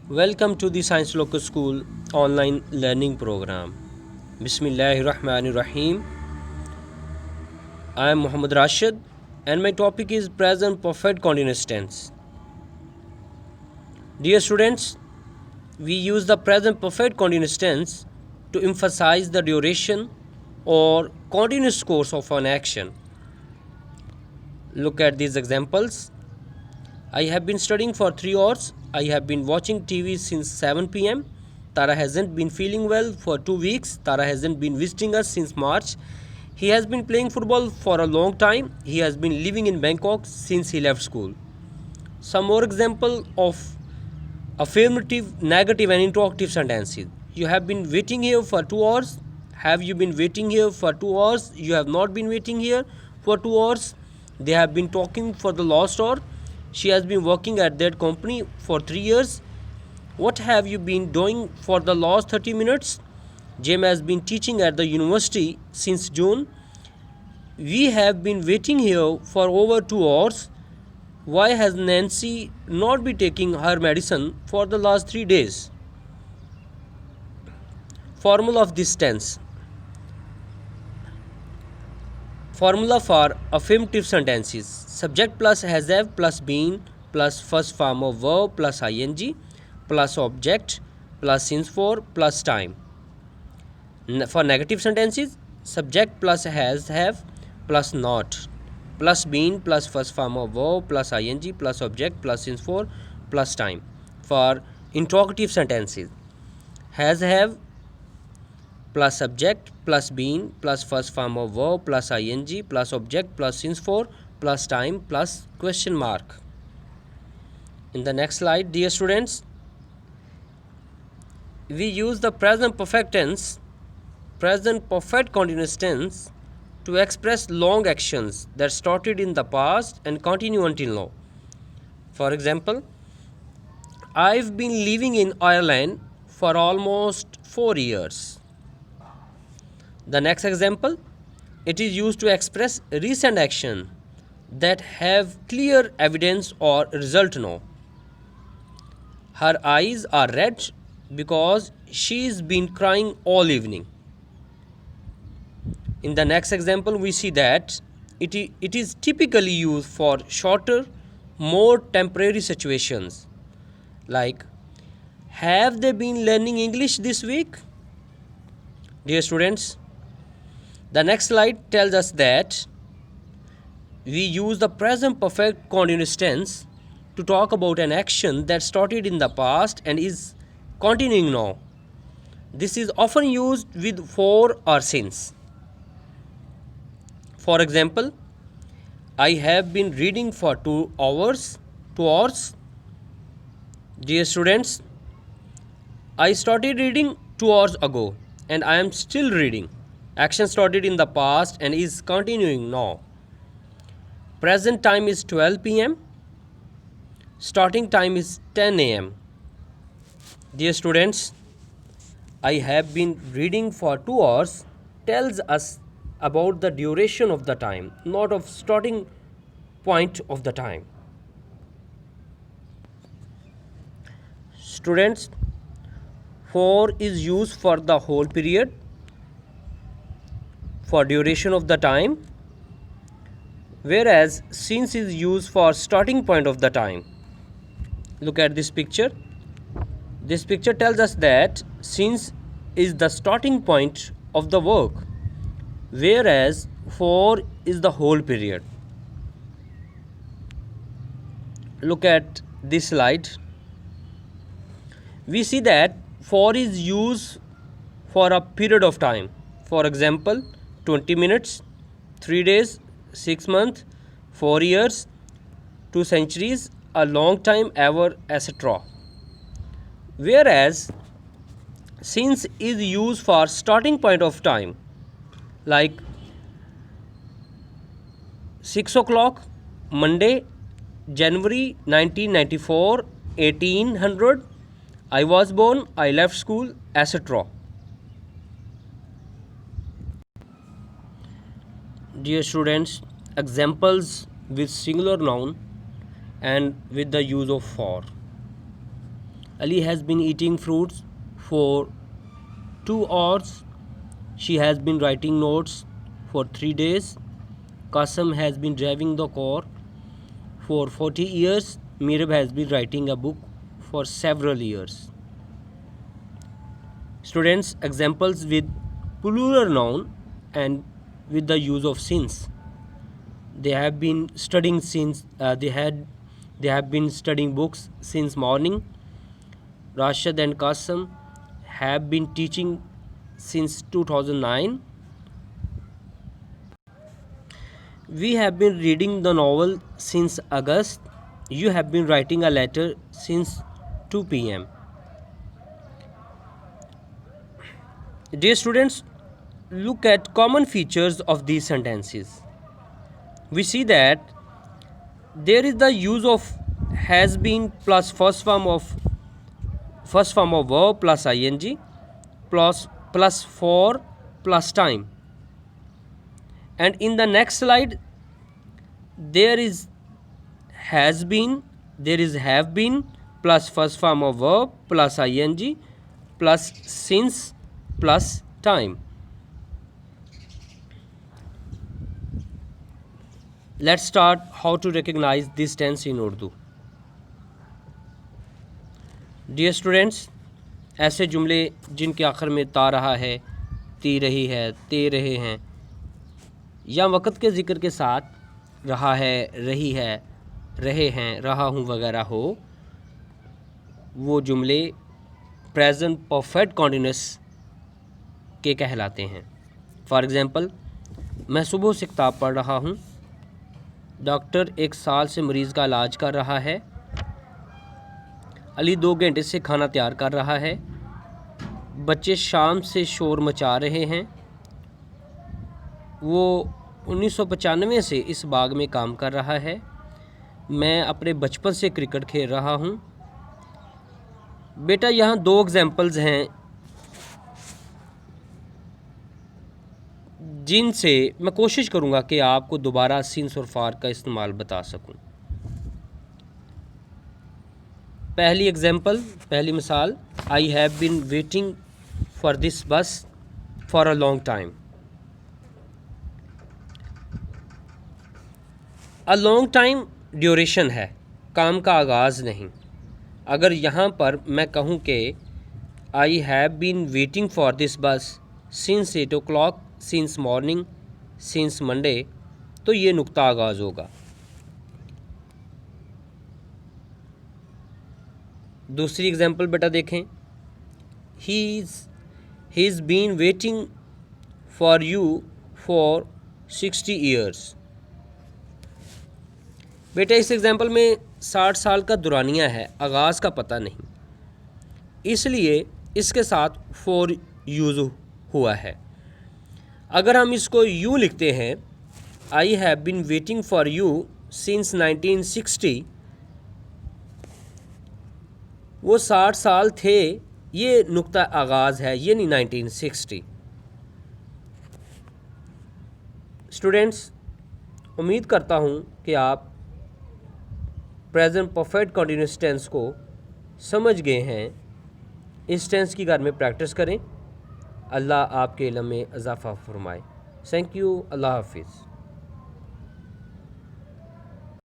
Welcome to the Science Local School online learning program. Bismillahirrahmanirrahim. I am Muhammad Rashid and my topic is present perfect continuous tense. Dear students, we use the present perfect continuous tense to emphasize the duration or continuous course of an action. Look at these examples. I have been studying for 3 hours. I have been watching TV since 7 pm. Tara hasn't been feeling well for 2 weeks. Tara hasn't been visiting us since March. He has been playing football for a long time. He has been living in Bangkok since he left school. Some more example of affirmative, negative and interrogative sentences. You have been waiting here for 2 hours. Have you been waiting here for 2 hours? You have not been waiting here for 2 hours. They have been talking for the last hour. She has been working at that company for 3 years. What have you been doing for the last 30 minutes? Jim has been teaching at the university since June. We have been waiting here for over 2 hours. Why has Nancy not been taking her medicine for the last 3 days? Formula of this tense. Formula for affirmative sentences. Subject plus has have plus been plus first form of verb plus ing plus object plus since for plus time. For negative sentences, subject plus has have plus not plus been plus first form of verb plus ing plus object plus since for plus time. For interrogative sentences, has have plus subject plus been plus first form of verb plus ing plus object plus since for plus time plus question mark. In the next slide, dear students, we use the present perfect tense, present perfect continuous tense to express long actions that started in the past and continue until now. For example, I've been living in Ireland for almost 4 years. The next example, it is used to express recent action that have clear evidence or result now. Her eyes are red because she's been crying all evening. In the next example, we see that it is typically used for shorter, more temporary situations like, have they been learning English this week? Dear students, the next slide tells us that we use the present perfect continuous tense to talk about an action that started in the past and is continuing now. This is often used with for or since. For example, I have been reading for 2 hours. 2 hours. Dear students, I started reading 2 hours ago and I am still reading. Action started in the past and is continuing now. Present time is 12 pm. Starting time is 10 am. Dear students, I have been reading for 2 hours tells us about the duration of the time, not of starting point of the time. Students, for is used for the whole period, for duration of the time, whereas since is used for starting point of the time. Look at this picture. This picture tells us that since is the starting point of the work, whereas for is the whole period. Look at this slide. We see that for is used for a period of time. For example, 20 minutes, 3 days, 6 months, 4 years, 2 centuries, a long time, ever, etc. Whereas since is used for starting point of time, like 6 o'clock, Monday, January 1994, 1800, I was born, I left school, etc. Dear students, examples with singular noun and with the use of for. Ali has been eating fruits for 2 hours. She has been writing notes for 3 days. Qasim has been driving the car for 40 years. Mirab has been writing a book for several years. Students, examples with plural noun and with the use of since. They have been studying since they have been studying books since morning. Rashid and Qasim have been teaching since 2009. We have been reading the novel since August. You have been writing a letter since 2 p.m. Dear students, look at common features of these sentences. We see that there is the use of has been plus first form of verb plus ing plus for plus time. And in the next slide, there is has been, there is have been plus first form of verb plus ing plus since plus time. Let's start how to recognize this tense in Urdu. Dear students, ऐसे जुमले जिनके आखिर में ता रहा है, ती रही है, ते रहे हैं या वक़्त के ज़िक्र के साथ रहा है, रही है, रहे हैं, रहा हूँ वगैरह हो, वो जुमले प्रेजेंट परफेक्ट कॉन्टिन्यूस के कहलाते हैं. फॉर एग्ज़ाम्पल, मैं सुबह से किताब पढ़ रहा हूँ. डॉक्टर 1 साल से मरीज़ का इलाज कर रहा है. अली 2 घंटे से खाना तैयार कर रहा है. बच्चे शाम से शोर मचा रहे हैं. वो 1995 से इस बाग में काम कर रहा है. मैं अपने बचपन से क्रिकेट खेल रहा हूँ. बेटा, यहाँ 2 एग्जाम्पल्स हैं जिनसे मैं कोशिश करूँगा कि आपको दोबारा सिंस और फार का इस्तेमाल बता सकूँ. पहली एग्जाम्पल, पहली मिसाल, I have been waiting for this bus for a long time. A long time duration है, काम का आगाज़ नहीं. अगर यहाँ पर मैं कहूँ कि I have been waiting for this bus since 8 o'clock, since morning, since Monday, तो ये नुक्ता आगाज़ होगा. दूसरी एग्जांपल बेटा देखें, he is been waiting for you for 60 years. बेटा, इस एग्जांपल में 60 साल का दुरानिया है, आगाज़ का पता नहीं, इसलिए इसके साथ फॉर यूज़ हुआ है. अगर हम इसको यूँ लिखते हैं, I have been waiting for you since 1960, वो 60 साल थे, ये नुक्ता आगाज़ है, ये नहीं 1960. स्टूडेंट्स, उम्मीद करता हूँ कि आप प्रेजेंट परफेक्ट कंटिन्यूअस टेंस को समझ गए हैं. इस टेंस की घर में प्रैक्टिस करें. अल्लाह आपके इल्म में इजाफ़ा फरमाए. Thank you. अल्लाह हाफिज़.